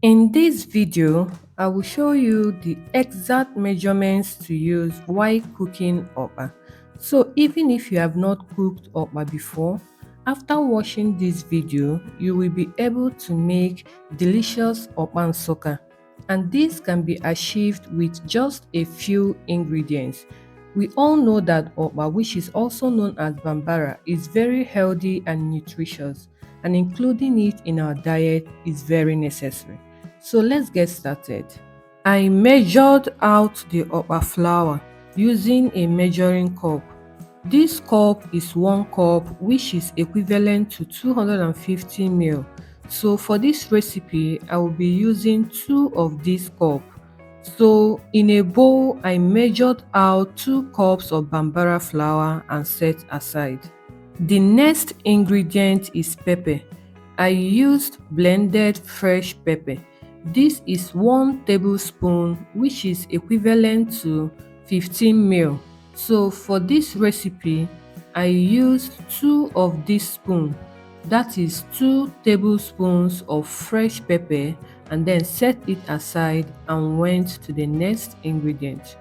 In this video, I will show you the exact measurements to use while cooking okpa. So even if you have not cooked okpa before, after watching this video, you will be able to make delicious okpa NSUKKA. And this can be achieved with just a few ingredients. We all know that okpa, which is also known as bambara, is very healthy and nutritious, and including it in our diet is very necessary. So let's get started. I measured out the okpa flour using a measuring cup. This cup is 1 cup, which is equivalent to 250 ml. So for this recipe, I will be using 2 of this cup. So in a bowl, I measured out 2 cups of bambara flour and set aside. The next ingredient is pepper. I used blended fresh pepper. This is 1 tablespoon, which is equivalent to 15 ml. So for this recipe, I used 2 of this spoon. That is 2 tablespoons of fresh pepper, and then set it aside and went to the next ingredient.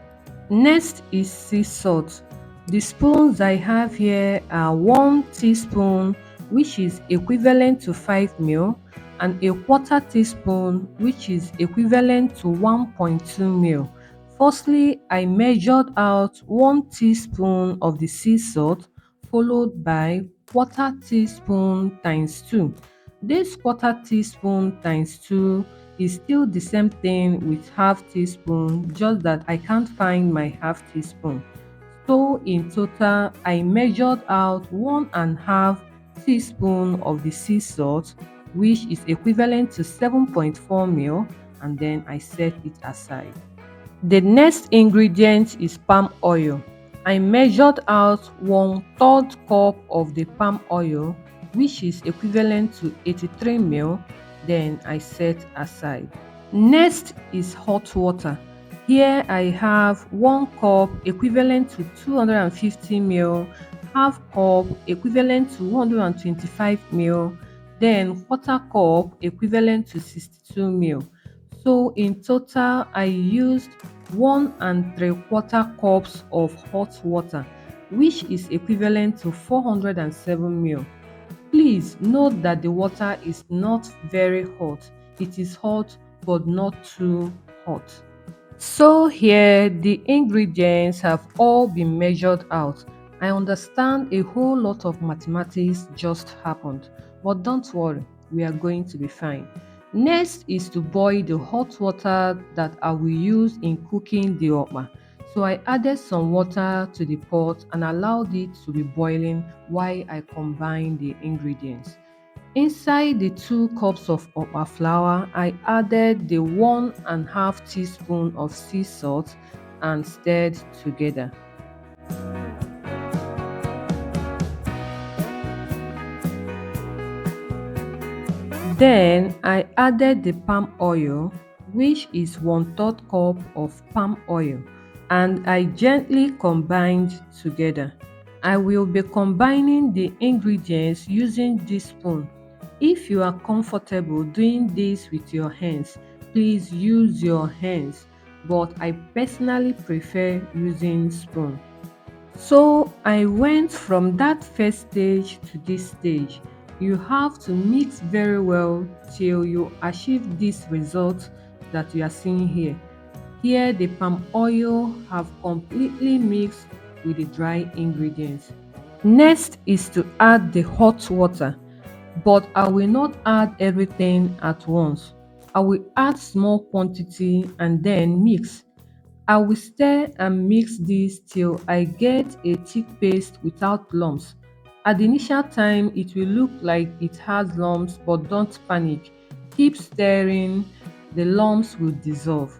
Next is sea salt. The spoons I have here are 1 teaspoon, which is equivalent to 5 ml, and a quarter teaspoon, which is equivalent to 1.2 ml. Firstly, I measured out 1 teaspoon of the sea salt, followed by quarter teaspoon times 2. This quarter teaspoon times 2 is still the same thing with half teaspoon, just that I can't find my half teaspoon. So in total, I measured out 1.5 teaspoon of the sea salt, which is equivalent to 7.4 ml, and then I set it aside. The next ingredient is palm oil. I measured out 1/3 cup of the palm oil, which is equivalent to 83 ml, then I set aside. Next is hot water. Here I have 1 cup equivalent to 250 ml, half cup equivalent to 125 ml, then quarter cup equivalent to 62 ml. So in total, I used 1 3/4 cups of hot water, which is equivalent to 407 ml. Please note that the water is not very hot. It is hot but not too hot. So here the ingredients have all been measured out. I understand a whole lot of mathematics just happened, but don't worry, we are going to be fine. Next is to boil the hot water that I will use in cooking the okpa. So I added some water to the pot and allowed it to be boiling while I combine the ingredients. Inside the 2 cups of okpa flour, I added the 1.5 teaspoon of sea salt and stirred together. Then I added the palm oil, which is 1/3 cup of palm oil, and I gently combined together. I will be combining the ingredients using this spoon. If you are comfortable doing this with your hands, please use your hands, but I personally prefer using spoon. So I went from that first stage to this stage. You have to mix very well till you achieve this result that you are seeing here. Here the palm oil have completely mixed with the dry ingredients. Next is to add the hot water, but I will not add everything at once. I will add small quantity and then mix. I will stir and mix this till I get a thick paste without lumps. At the initial time, it will look like it has lumps, but don't panic. Keep stirring, the lumps will dissolve.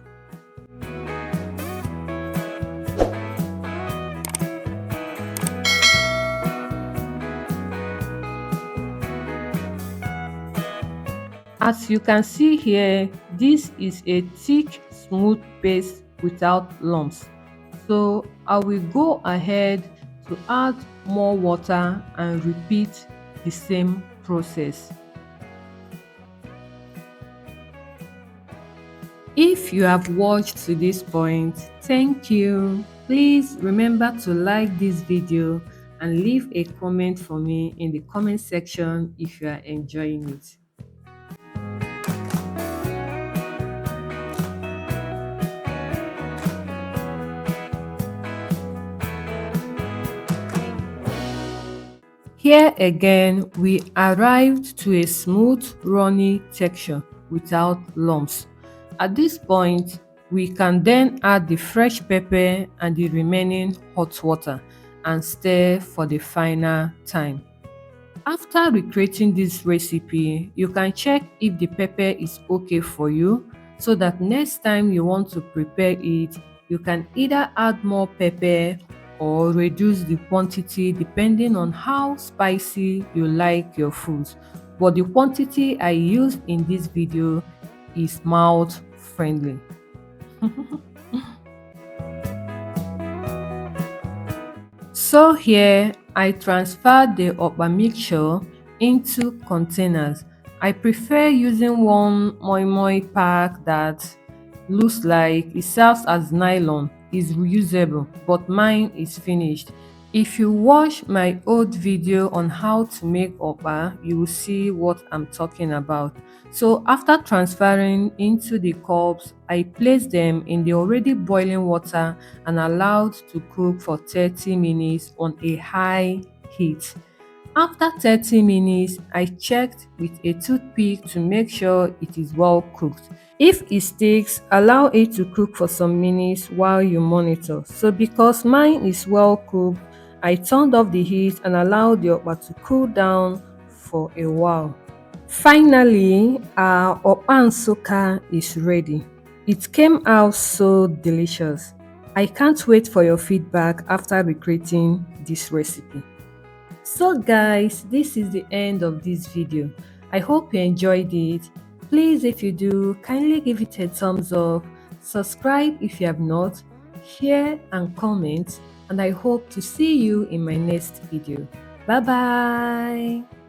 As you can see here, this is a thick, smooth paste without lumps. So I will go ahead to add more water and repeat the same process. If you have watched to this point, thank you. Please remember to like this video and leave a comment for me in the comment section if you are enjoying it. Here again, we arrived to a smooth, runny texture without lumps. At this point, we can then add the fresh pepper and the remaining hot water and stir for the final time. After recreating this recipe, you can check if the pepper is okay for you so that next time you want to prepare it, you can either add more pepper or reduce the quantity depending on how spicy you like your food. But the quantity I used in this video is mouth friendly. So here, I transferred the okpa mixture into containers. I prefer using one moi moi pack that looks like it serves as nylon, is reusable, but mine is finished. If you watch my old video on how to make okpa, you will see what I'm talking about. So after transferring into the cups, I placed them in the already boiling water and allowed to cook for 30 minutes on a high heat. After 30 minutes, I checked with a toothpick to make sure it is well cooked. If it sticks, allow it to cook for some minutes while you monitor. So because mine is well cooked, I turned off the heat and allowed the okpa to cool down for a while. Finally, our OKPA NSUKKA is ready. It came out so delicious. I can't wait for your feedback after recreating this recipe. So guys, this is the end of this video. I hope you enjoyed it. Please, if you do, kindly give it a thumbs up, subscribe if you have not, share and comment, and I hope to see you in my next video. Bye bye.